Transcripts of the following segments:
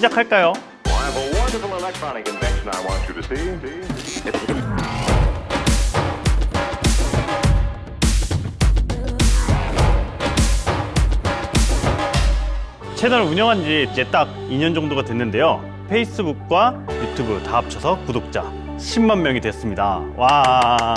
시작할까요? I have a wonderful electronic invention I want you to see. 채널 운영한 지 이제 딱 2년 정도가 됐는데요. 페이스북과 유튜브 다 합쳐서 구독자 10만 명이 됐습니다. 와.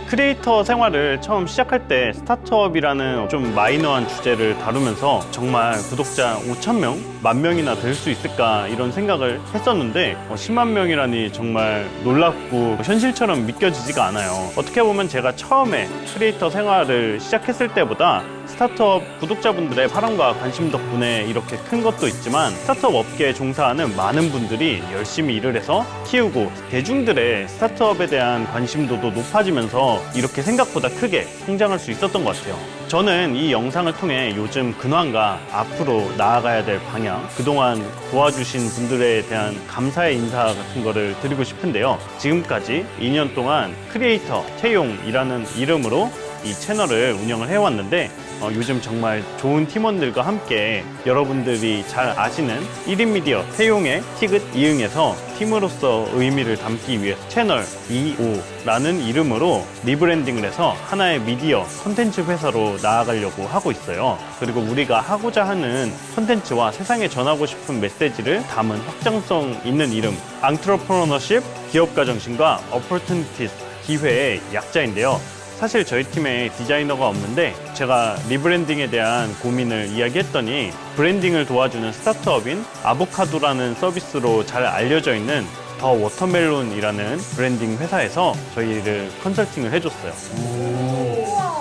크리에이터 생활을 처음 시작할 때 스타트업이라는 좀 마이너한 주제를 다루면서 정말 구독자 5,000명? 10,000명이나 될 수 있을까 이런 생각을 했었는데 10만 명이라니 정말 놀랍고 현실처럼 믿겨지지가 않아요. 어떻게 보면 제가 처음에 크리에이터 생활을 시작했을 때보다 스타트업 구독자분들의 사랑과 관심 덕분에 이렇게 큰 것도 있지만 스타트업 업계에 종사하는 많은 분들이 열심히 일을 해서 키우고 대중들의 스타트업에 대한 관심도도 높아지면서 이렇게 생각보다 크게 성장할 수 있었던 것 같아요. 저는 이 영상을 통해 요즘 근황과 앞으로 나아가야 될 방향, 그동안 도와주신 분들에 대한 감사의 인사 같은 거를 드리고 싶은데요. 지금까지 2년 동안 크리에이터 태용이라는 이름으로 이 채널을 운영을 해왔는데 요즘 정말 좋은 팀원들과 함께 여러분들이 잘 아시는 1인 미디어 태용의 티귿 이응에서 팀으로서 의미를 담기 위해 채널 25라는 이름으로 리브랜딩을 해서 하나의 미디어 콘텐츠 회사로 나아가려고 하고 있어요. 그리고 우리가 하고자 하는 콘텐츠와 세상에 전하고 싶은 메시지를 담은 확장성 있는 이름 앙트러프러너십, 기업가 정신과 어퍼튜니티스, 기회의 약자인데요. 사실 저희 팀에 디자이너가 없는데 제가 리브랜딩에 대한 고민을 이야기했더니 브랜딩을 도와주는 스타트업인 아보카도라는 서비스로 잘 알려져 있는 더 워터멜론이라는 브랜딩 회사에서 저희를 컨설팅을 해줬어요.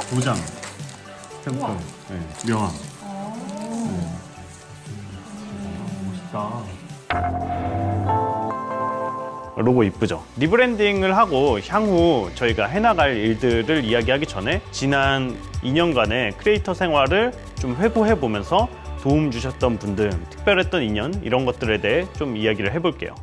도장, 상품, 네, 명함. 멋있다. 로고 이쁘죠? 리브랜딩을 하고 향후 저희가 해나갈 일들을 이야기하기 전에 지난 2년간의 크리에이터 생활을 좀 회고해보면서 도움 주셨던 분들, 특별했던 인연 이런 것들에 대해 좀 이야기를 해볼게요.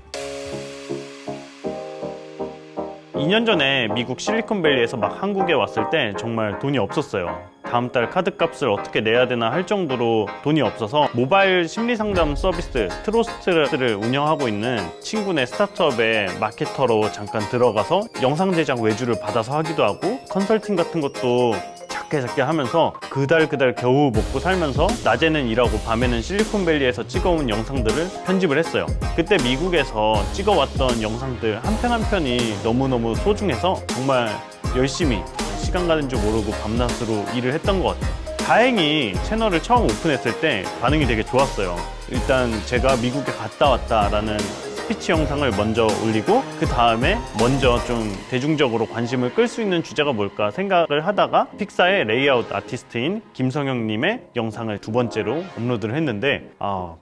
2년 전에 미국 실리콘밸리에서 막 한국에 왔을 때 정말 돈이 없었어요. 다음 달 카드값을 어떻게 내야 되나 할 정도로 돈이 없어서 모바일 심리상담 서비스 트로스트를 운영하고 있는 친구네 스타트업의 마케터로 잠깐 들어가서 영상 제작 외주를 받아서 하기도 하고 컨설팅 같은 것도 작게 하면서 그달 겨우 먹고 살면서 낮에는 일하고 밤에는 실리콘밸리에서 찍어온 영상들을 편집을 했어요. 그때 미국에서 찍어왔던 영상들 한 편 한 편이 너무너무 소중해서 정말 열심히 시간 가는 줄 모르고 밤낮으로 일을 했던 것 같아요. 다행히 채널을 처음 오픈했을 때 반응이 되게 좋았어요. 일단 제가 미국에 갔다 왔다라는 스피치 영상을 먼저 올리고 그 다음에 먼저 좀 대중적으로 관심을 끌 수 있는 주제가 뭘까 생각을 하다가 픽사의 레이아웃 아티스트인 김성영님의 영상을 두 번째로 업로드를 했는데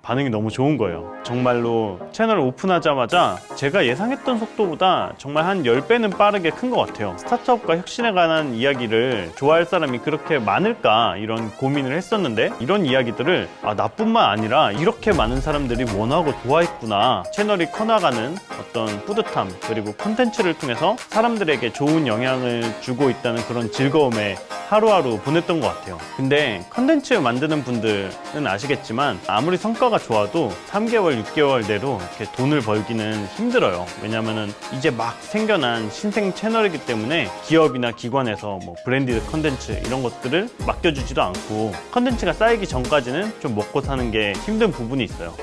반응이 너무 좋은 거예요. 정말로 채널을 오픈하자마자 제가 예상했던 속도보다 정말 한 10배는 빠르게 큰 것 같아요. 스타트업과 혁신에 관한 이야기를 좋아할 사람이 그렇게 많을까 이런 고민을 했었는데 이런 이야기들을 나뿐만 아니라 이렇게 많은 사람들이 원하고 좋아했구나. 채널이 커나가는 어떤 뿌듯함 그리고 콘텐츠를 통해서 사람들에게 좋은 영향을 주고 있다는 그런 즐거움에 하루하루 보냈던 것 같아요. 근데 콘텐츠 만드는 분들은 아시겠지만 아무리 성과가 좋아도 3개월, 6개월 내로 이렇게 돈을 벌기는 힘들어요. 왜냐면은 이제 막 생겨난 신생 채널이기 때문에 기업이나 기관에서 뭐 브랜디드 콘텐츠 이런 것들을 맡겨주지도 않고 콘텐츠가 쌓이기 전까지는 좀 먹고 사는 게 힘든 부분이 있어요.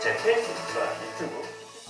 제 페이스북과 유튜브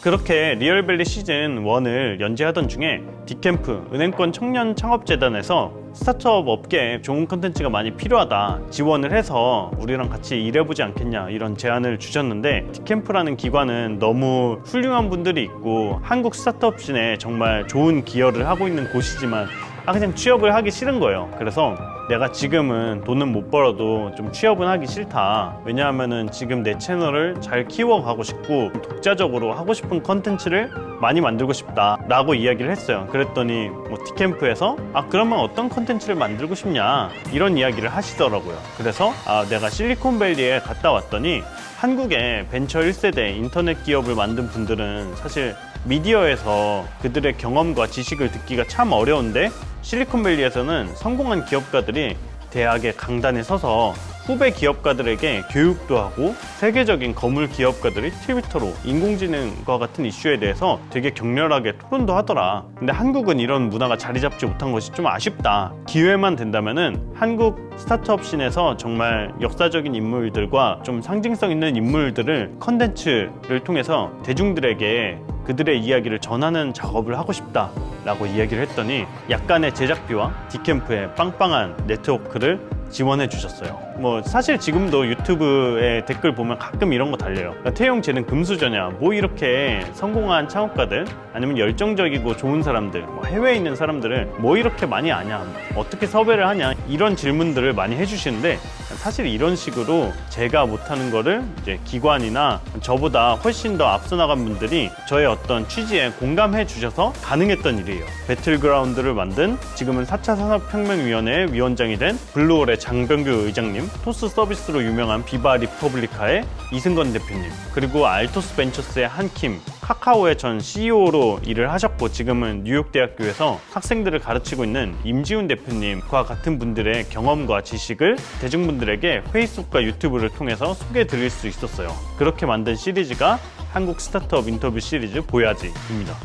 그렇게 리얼밸리 시즌 1을 연재하던 중에 디캠프 은행권 청년 창업재단에서 스타트업 업계에 좋은 컨텐츠가 많이 필요하다 지원을 해서 우리랑 같이 일해보지 않겠냐 이런 제안을 주셨는데 디캠프라는 기관은 너무 훌륭한 분들이 있고 한국 스타트업 씬에 정말 좋은 기여를 하고 있는 곳이지만 그냥 취업을 하기 싫은 거예요. 그래서 내가 지금은 돈은 못 벌어도 좀 취업은 하기 싫다. 왜냐하면은 지금 내 채널을 잘 키워가고 싶고 독자적으로 하고 싶은 컨텐츠를 많이 만들고 싶다 라고 이야기를 했어요. 그랬더니 뭐 티캠프에서 그러면 어떤 컨텐츠를 만들고 싶냐 이런 이야기를 하시더라고요. 그래서 내가 실리콘밸리에 갔다 왔더니 한국의 벤처 1세대 인터넷 기업을 만든 분들은 사실 미디어에서 그들의 경험과 지식을 듣기가 참 어려운데 실리콘밸리에서는 성공한 기업가들이 대학의 강단에 서서 후배 기업가들에게 교육도 하고 세계적인 거물 기업가들이 트위터로 인공지능과 같은 이슈에 대해서 되게 격렬하게 토론도 하더라. 근데 한국은 이런 문화가 자리 잡지 못한 것이 좀 아쉽다. 기회만 된다면은 한국 스타트업 씬에서 정말 역사적인 인물들과 좀 상징성 있는 인물들을 컨텐츠를 통해서 대중들에게 그들의 이야기를 전하는 작업을 하고 싶다 라고 이야기를 했더니 약간의 제작비와 디캠프의 빵빵한 네트워크를 지원해 주셨어요. 뭐 사실 지금도 유튜브에 댓글 보면 가끔 이런 거 달려요. 태용 쟤는 금수저냐, 뭐 이렇게 성공한 창업가들 아니면 열정적이고 좋은 사람들, 뭐 해외에 있는 사람들을 뭐 이렇게 많이 아냐, 어떻게 섭외를 하냐, 이런 질문들을 많이 해주시는데, 사실 이런 식으로 제가 못하는 거를 이제 기관이나 저보다 훨씬 더 앞서 나간 분들이 저의 어떤 취지에 공감해 주셔서 가능했던 일이에요. 배틀그라운드를 만든, 지금은 4차 산업혁명위원회 위원장이 된 블루홀의 장병규 의장님, 토스 서비스로 유명한 비바 리퍼블리카의 이승건 대표님, 그리고 알토스 벤처스의 한킴, 카카오의 전 CEO로 일을 하셨고 지금은 뉴욕대학교에서 학생들을 가르치고 있는 임지훈 대표님과 같은 분들의 경험과 지식을 대중분들에게 페이스북과 유튜브를 통해서 소개해 드릴 수 있었어요. 그렇게 만든 시리즈가 한국 스타트업 인터뷰 시리즈 보야지입니다.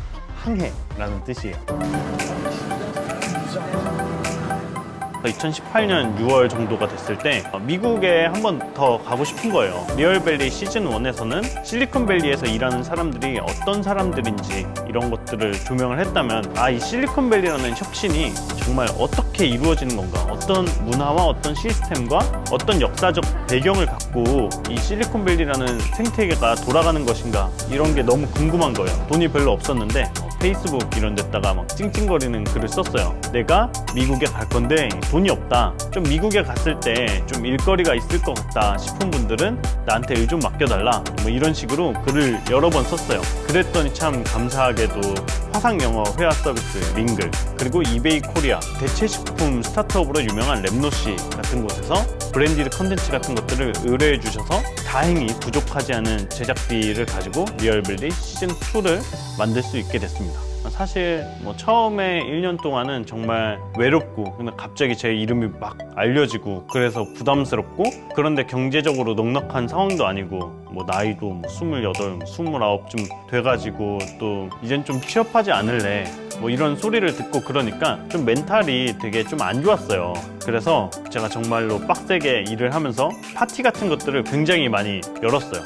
항해라는 뜻이에요. 2018년 6월 정도가 됐을 때 미국에 한 번 더 가고 싶은 거예요. 리얼밸리 시즌 1에서는 실리콘밸리에서 일하는 사람들이 어떤 사람들인지 이런 것들을 조명을 했다면, 이 실리콘밸리라는 혁신이 정말 어떻게 이루어지는 건가, 어떤 문화와 어떤 시스템과 어떤 역사적 배경을 갖고 이 실리콘밸리라는 생태계가 돌아가는 것인가, 이런 게 너무 궁금한 거예요. 돈이 별로 없었는데 페이스북 이런 데다가 막 찡찡거리는 글을 썼어요. 내가 미국에 갈 건데 돈이 없다, 좀 미국에 갔을 때 좀 일거리가 있을 것 같다 싶은 분들은 나한테 일 좀 맡겨달라, 뭐 이런 식으로 글을 여러 번 썼어요. 그랬더니 참 감사하게도 화상영어 회화 서비스 링글, 그리고 이베이 코리아, 대체식품 스타트업으로 유명한 랩노시 같은 곳에서 브랜디드 컨텐츠 같은 것들을 의뢰해 주셔서 다행히 부족하지 않은 제작비를 가지고 리얼밸리 시즌2를 만들 수 있게 됐습니다. 사실 뭐 처음에 1년 동안은 정말 외롭고, 근데 갑자기 제 이름이 막 알려지고 그래서 부담스럽고, 그런데 경제적으로 넉넉한 상황도 아니고, 뭐 나이도 뭐 28, 29쯤 돼가지고 또 이젠 좀 취업하지 않을래, 뭐 이런 소리를 듣고 그러니까 좀 멘탈이 되게 좀 안 좋았어요. 그래서 제가 정말로 빡세게 일을 하면서 파티 같은 것들을 굉장히 많이 열었어요.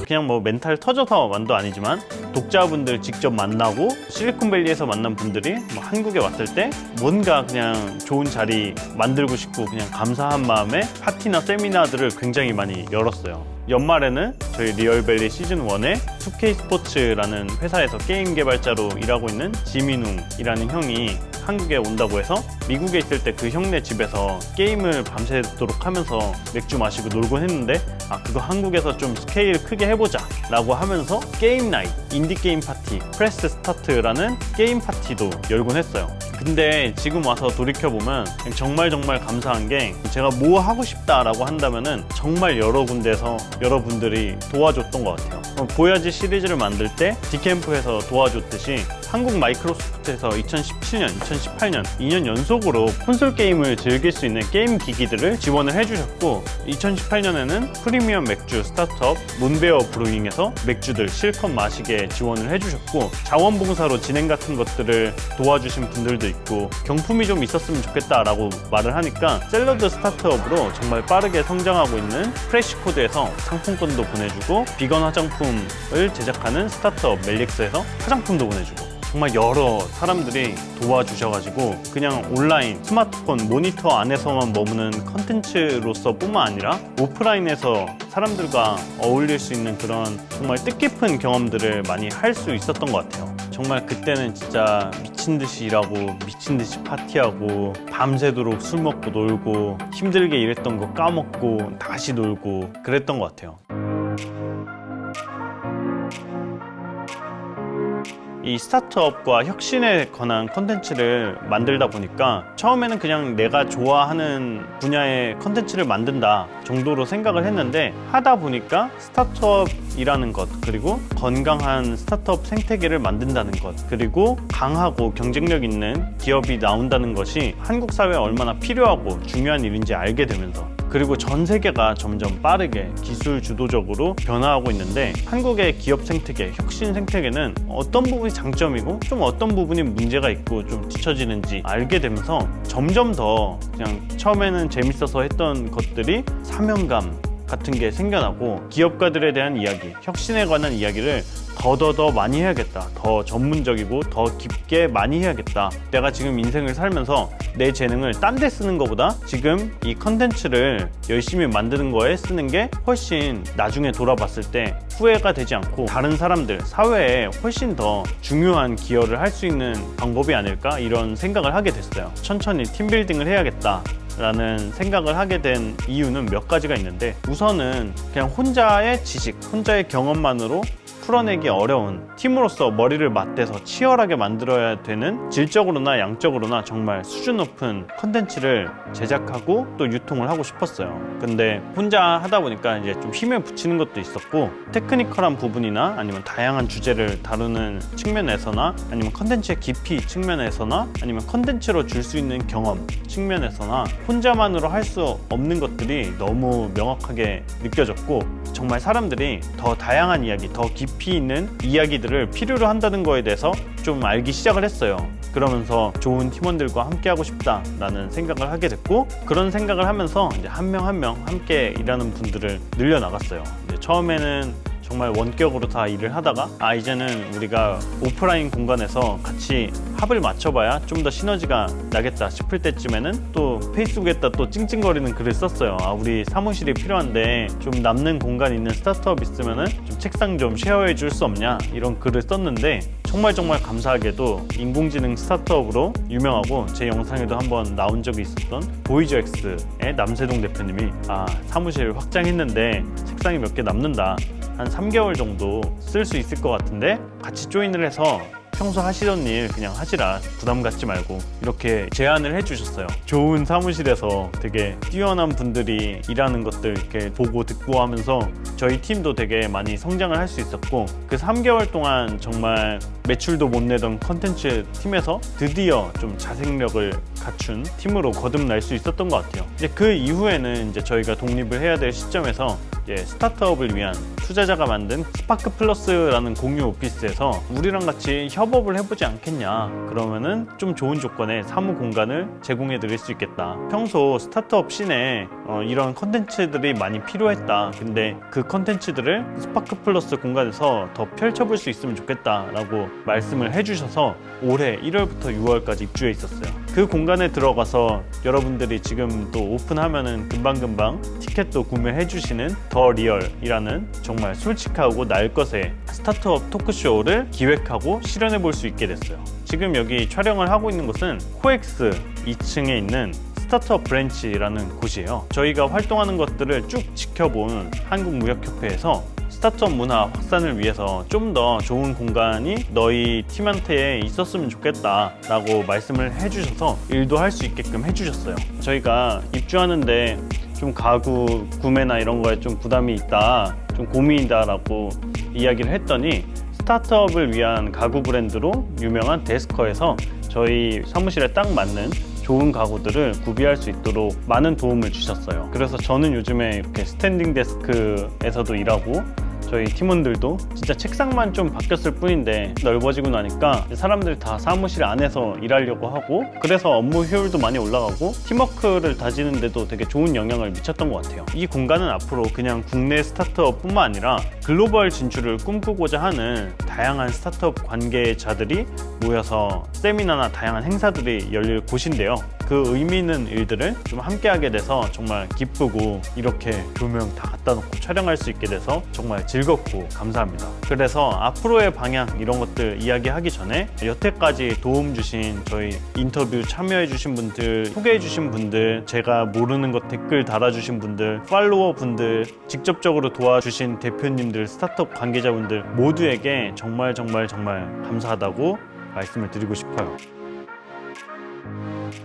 그냥 뭐 멘탈 터져서 만도 아니지만 독자분들 직접 만나고 실리콘밸리에서 만난 분들이 뭐 한국에 왔을 때 뭔가 그냥 좋은 자리 만들고 싶고 그냥 감사한 마음에 파티나 세미나들을 굉장히 많이 열었어요. 연말에는 저희 리얼밸리 시즌1에 2K 스포츠라는 회사에서 게임 개발자로 일하고 있는 지민웅이라는 형이 한국에 온다고 해서 미국에 있을 때 그 형네 집에서 게임을 밤새도록 하면서 맥주 마시고 놀곤 했는데, 그거 한국에서 좀 스케일 크게 해보자 라고 하면서 게임 나잇, 인디게임 파티, 프레스 스타트라는 게임 파티도 열곤 했어요. 근데 지금 와서 돌이켜보면 정말 감사한 게, 제가 뭐 하고 싶다라고 한다면은 정말 여러 군데에서 여러분들이 도와줬던 것 같아요. 보야지 시리즈를 만들 때 디캠프에서 도와줬듯이 한국 마이크로소프트에서 2017년, 2018년 2년 연속으로 콘솔 게임을 즐길 수 있는 게임 기기들을 지원을 해주셨고, 2018년에는 프리미엄 맥주 스타트업 문베어 브루잉에서 맥주들 실컷 마시게 지원을 해주셨고, 자원봉사로 진행 같은 것들을 도와주신 분들도 있고, 경품이 좀 있었으면 좋겠다라고 말을 하니까 샐러드 스타트업으로 정말 빠르게 성장하고 있는 프레시코드에서 상품권도 보내주고, 비건 화장품을 제작하는 스타트업 멜릭스에서 화장품도 보내주고, 정말 여러 사람들이 도와주셔가지고 그냥 온라인 스마트폰 모니터 안에서만 머무는 컨텐츠로서 뿐만 아니라 오프라인에서 사람들과 어울릴 수 있는 그런 정말 뜻깊은 경험들을 많이 할 수 있었던 것 같아요. 정말 그때는 진짜 미친 듯이 일하고 미친 듯이 파티하고 밤새도록 술 먹고 놀고 힘들게 일했던 거 까먹고 다시 놀고 그랬던 것 같아요. 이 스타트업과 혁신에 관한 컨텐츠를 만들다 보니까 처음에는 그냥 내가 좋아하는 분야의 컨텐츠를 만든다 정도로 생각을 했는데, 하다 보니까 스타트업이라는 것, 그리고 건강한 스타트업 생태계를 만든다는 것, 그리고 강하고 경쟁력 있는 기업이 나온다는 것이 한국 사회에 얼마나 필요하고 중요한 일인지 알게 되면서, 그리고 전 세계가 점점 빠르게 기술 주도적으로 변화하고 있는데 한국의 기업 생태계, 혁신 생태계는 어떤 부분이 장점이고 좀 어떤 부분이 문제가 있고 좀 뒤처지는지 알게 되면서 점점 더 그냥 처음에는 재밌어서 했던 것들이 사명감 같은 게 생겨나고, 기업가들에 대한 이야기, 혁신에 관한 이야기를 더 많이 해야겠다, 더 전문적이고 더 깊게 많이 해야겠다. 내가 지금 인생을 살면서 내 재능을 딴 데 쓰는 것보다 지금 이 컨텐츠를 열심히 만드는 거에 쓰는 게 훨씬 나중에 돌아봤을 때 후회가 되지 않고 다른 사람들, 사회에 훨씬 더 중요한 기여를 할 수 있는 방법이 아닐까, 이런 생각을 하게 됐어요. 천천히 팀빌딩을 해야겠다 라는 생각을 하게 된 이유는 몇 가지가 있는데, 우선은 그냥 혼자의 지식, 혼자의 경험만으로 풀어내기 어려운, 팀으로서 머리를 맞대서 치열하게 만들어야 되는, 질적으로나 양적으로나 정말 수준 높은 컨텐츠를 제작하고 또 유통을 하고 싶었어요. 근데 혼자 하다 보니까 이제 좀 힘에 부치는 것도 있었고, 테크니컬한 부분이나 아니면 다양한 주제를 다루는 측면에서나, 아니면 컨텐츠의 깊이 측면에서나, 아니면 컨텐츠로 줄 수 있는 경험 측면에서나 혼자만으로 할 수 없는 것들이 너무 명확하게 느껴졌고, 정말 사람들이 더 다양한 이야기, 더 깊이 있는 이야기들을 필요로 한다는 거에 대해서 좀 알기 시작을 했어요. 그러면서 좋은 팀원들과 함께 하고 싶다라는 생각을 하게 됐고, 그런 생각을 하면서 이제 한 명 한 명 함께 일하는 분들을 늘려나갔어요. 이제 처음에는 정말 원격으로 다 일을 하다가 이제는 우리가 오프라인 공간에서 같이 합을 맞춰봐야 좀 더 시너지가 나겠다 싶을 때쯤에는 또 페이스북에다 또 찡찡거리는 글을 썼어요. 우리 사무실이 필요한데 좀 남는 공간 있는 스타트업 있으면은 좀 책상 좀 쉐어해 줄 수 없냐, 이런 글을 썼는데, 정말 감사하게도 인공지능 스타트업으로 유명하고 제 영상에도 한번 나온 적이 있었던 보이저엑스의 남세동 대표님이 사무실 확장했는데 책상이 몇 개 남는다, 한 3개월 정도 쓸 수 있을 것 같은데 같이 조인을 해서 평소 하시던 일 그냥 하시라, 부담 갖지 말고, 이렇게 제안을 해주셨어요. 좋은 사무실에서 되게 뛰어난 분들이 일하는 것들 이렇게 보고 듣고 하면서 저희 팀도 되게 많이 성장을 할 수 있었고, 그 3개월 동안 정말 매출도 못 내던 컨텐츠 팀에서 드디어 좀 자생력을 갖춘 팀으로 거듭날 수 있었던 것 같아요. 이제 그 이후에는 이제 저희가 독립을 해야 될 시점에서 이제 스타트업을 위한 투자자가 만든 스파크 플러스라는 공유 오피스에서 우리랑 같이 협업을 해보지 않겠냐, 그러면은 좀 좋은 조건의 사무 공간을 제공해 드릴 수 있겠다. 평소 스타트업 씬에 이런 컨텐츠들이 많이 필요했다. 근데 그 컨텐츠들을 스파크 플러스 공간에서 더 펼쳐볼 수 있으면 좋겠다 라고 말씀을 해주셔서 올해 1월부터 6월까지 입주해 있었어요. 그 공간에 들어가서 여러분들이 지금 또 오픈하면은 금방금방 티켓도 구매해 주시는 더 리얼이라는 정말 솔직하고 날 것의 스타트업 토크쇼를 기획하고 실현해 볼 수 있게 됐어요. 지금 여기 촬영을 하고 있는 곳은 코엑스 2층에 있는 스타트업 브랜치라는 곳이에요. 저희가 활동하는 것들을 쭉 지켜본 한국무역협회에서 스타트업 문화 확산을 위해서 좀 더 좋은 공간이 너희 팀한테 있었으면 좋겠다 라고 말씀을 해주셔서 일도 할 수 있게끔 해주셨어요. 저희가 입주하는데 좀 가구 구매나 이런 거에 좀 부담이 있다, 좀 고민이다 라고 이야기를 했더니, 스타트업을 위한 가구 브랜드로 유명한 데스커에서 저희 사무실에 딱 맞는 좋은 가구들을 구비할 수 있도록 많은 도움을 주셨어요. 그래서 저는 요즘에 이렇게 스탠딩 데스크에서도 일하고, 저희 팀원들도 진짜 책상만 좀 바뀌었을 뿐인데 넓어지고 나니까 사람들이 다 사무실 안에서 일하려고 하고, 그래서 업무 효율도 많이 올라가고 팀워크를 다지는 데도 되게 좋은 영향을 미쳤던 것 같아요. 이 공간은 앞으로 그냥 국내 스타트업 뿐만 아니라 글로벌 진출을 꿈꾸고자 하는 다양한 스타트업 관계자들이 모여서 세미나나 다양한 행사들이 열릴 곳인데요. 그 의미 있는 일들을 좀 함께 하게 돼서 정말 기쁘고, 이렇게 조명 다 갖다 놓고 촬영할 수 있게 돼서 정말 즐겁고 감사합니다. 그래서 앞으로의 방향 이런 것들 이야기하기 전에 여태까지 도움 주신 저희 인터뷰 참여해 주신 분들, 소개해 주신 분들, 제가 모르는 것 댓글 달아주신 분들, 팔로워 분들, 직접적으로 도와주신 대표님들, 스타트업 관계자분들 모두에게 정말 감사하다고 말씀을 드리고 싶어요.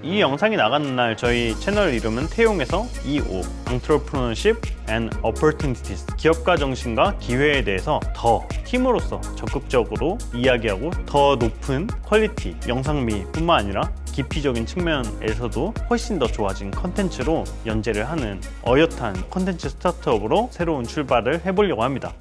이 영상이 나가는 날 저희 채널 이름은 태용에서 EO Entrepreneurship and Opportunities, 기업가 정신과 기회에 대해서 더 팀으로서 적극적으로 이야기하고 더 높은 퀄리티, 영상미뿐만 아니라 깊이적인 측면에서도 훨씬 더 좋아진 컨텐츠로 연재를 하는 어엿한 컨텐츠 스타트업으로 새로운 출발을 해보려고 합니다.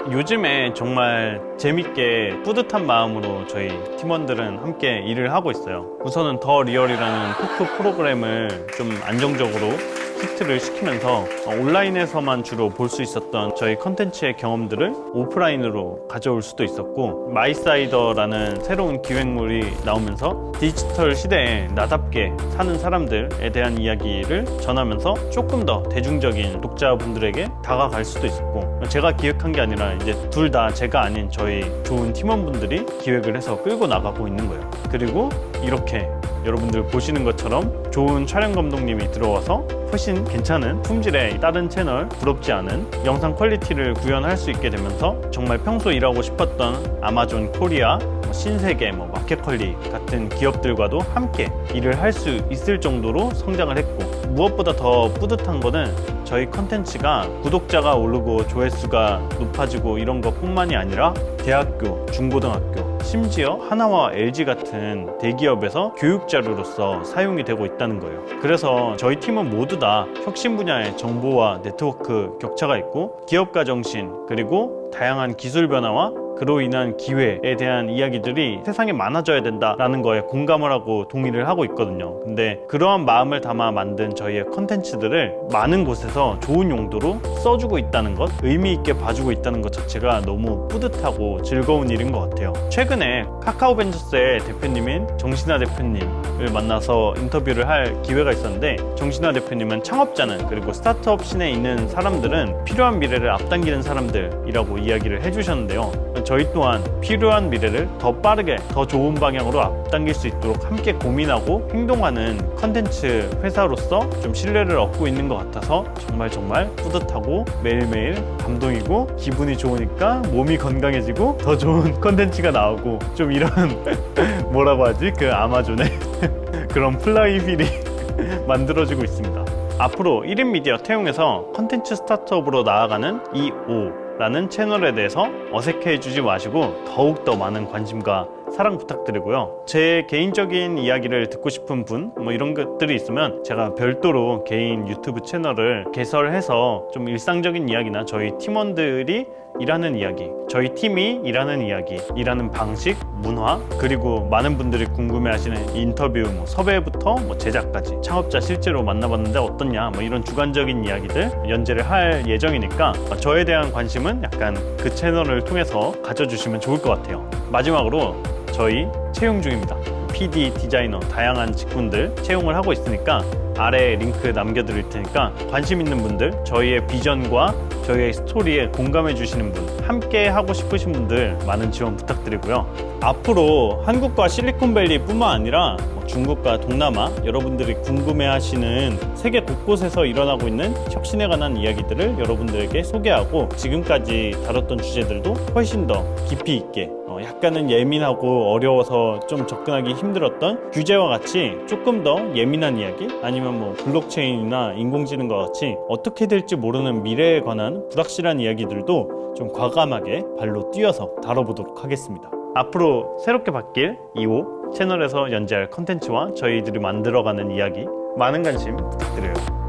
요즘에 정말 재밌게 뿌듯한 마음으로 저희 팀원들은 함께 일을 하고 있어요. 우선은 더 리얼이라는 토크 프로그램을 좀 안정적으로 히트를 시키면서 온라인에서만 주로 볼 수 있었던 저희 컨텐츠의 경험들을 오프라인으로 가져올 수도 있었고, 마이사이더라는 새로운 기획물이 나오면서 디지털 시대에 나답게 사는 사람들에 대한 이야기를 전하면서 조금 더 대중적인 독자분들에게 다가갈 수도 있었고, 제가 기획한 게 아니라 이제 둘 다 제가 아닌 저희 좋은 팀원분들이 기획을 해서 끌고 나가고 있는 거예요. 그리고 이렇게 여러분들 보시는 것처럼 좋은 촬영 감독님이 들어와서 훨씬 괜찮은 품질의 다른 채널, 부럽지 않은 영상 퀄리티를 구현할 수 있게 되면서 정말 평소 일하고 싶었던 아마존 코리아, 신세계, 마켓컬리 같은 기업들과도 함께 일을 할 수 있을 정도로 성장을 했고, 무엇보다 더 뿌듯한 거는 저희 컨텐츠가 구독자가 오르고 조회수가 높아지고 이런 것뿐만이 아니라 대학교, 중고등학교, 심지어 하나와 LG 같은 대기업에서 교육 자료로서 사용이 되고 있다는 거예요. 그래서 저희 팀은 모두 다 혁신 분야의 정보와 네트워크 격차가 있고, 기업가 정신, 그리고 다양한 기술 변화와 그로 인한 기회에 대한 이야기들이 세상에 많아져야 된다라는 거에 공감을 하고 동의를 하고 있거든요. 근데 그러한 마음을 담아 만든 저희의 컨텐츠들을 많은 곳에서 좋은 용도로 써주고 있다는 것, 의미 있게 봐주고 있다는 것 자체가 너무 뿌듯하고 즐거운 일인 것 같아요. 최근에 카카오벤처스의 대표님인 정신아 대표님을 만나서 인터뷰를 할 기회가 있었는데, 정신아 대표님은 창업자는, 그리고 스타트업 씬에 있는 사람들은 필요한 미래를 앞당기는 사람들이라고 이야기를 해주셨는데요. 저희 또한 필요한 미래를 더 빠르게, 더 좋은 방향으로 앞당길 수 있도록 함께 고민하고 행동하는 컨텐츠 회사로서 좀 신뢰를 얻고 있는 것 같아서 정말 뿌듯하고 매일매일 감동이고, 기분이 좋으니까 몸이 건강해지고 더 좋은 컨텐츠가 나오고, 좀 이런 뭐라고 하지? 그 아마존의 그런 플라이휠이 만들어지고 있습니다. 앞으로 1인 미디어 태용에서 컨텐츠 스타트업으로 나아가는 2O 라는 채널에 대해서 어색해지지 마시고 더욱더 많은 관심과 사랑 부탁드리고요. 제 개인적인 이야기를 듣고 싶은 분, 이런 것들이 있으면 제가 별도로 개인 유튜브 채널을 개설해서 좀 일상적인 이야기나 저희 팀원들이 일하는 이야기, 저희 팀이 일하는 이야기, 일하는 방식, 문화, 그리고 많은 분들이 궁금해하시는 인터뷰, 섭외부터 제작까지, 창업자 실제로 만나봤는데 어떻냐, 이런 주관적인 이야기들 연재를 할 예정이니까 저에 대한 관심은 약간 그 채널을 통해서 가져주시면 좋을 것 같아요. 마지막으로 저희 채용 중입니다. PD, 디자이너, 다양한 직군들 채용을 하고 있으니까 아래에 링크 남겨드릴 테니까 관심 있는 분들, 저희의 비전과 저희의 스토리에 공감해 주시는 분, 함께 하고 싶으신 분들 많은 지원 부탁드리고요. 앞으로 한국과 실리콘밸리 뿐만 아니라 중국과 동남아, 여러분들이 궁금해하시는 세계 곳곳에서 일어나고 있는 혁신에 관한 이야기들을 여러분들에게 소개하고, 지금까지 다뤘던 주제들도 훨씬 더 깊이 있게, 약간은 예민하고 어려워서 좀 접근하기 힘들었던 규제와 같이 조금 더 예민한 이야기, 아니면 블록체인이나 인공지능과 같이 어떻게 될지 모르는 미래에 관한 불확실한 이야기들도 좀 과감하게 발로 뛰어서 다뤄보도록 하겠습니다. 앞으로 새롭게 바뀔 2호 채널에서 연재할 컨텐츠와 저희들이 만들어가는 이야기, 많은 관심 부탁드려요.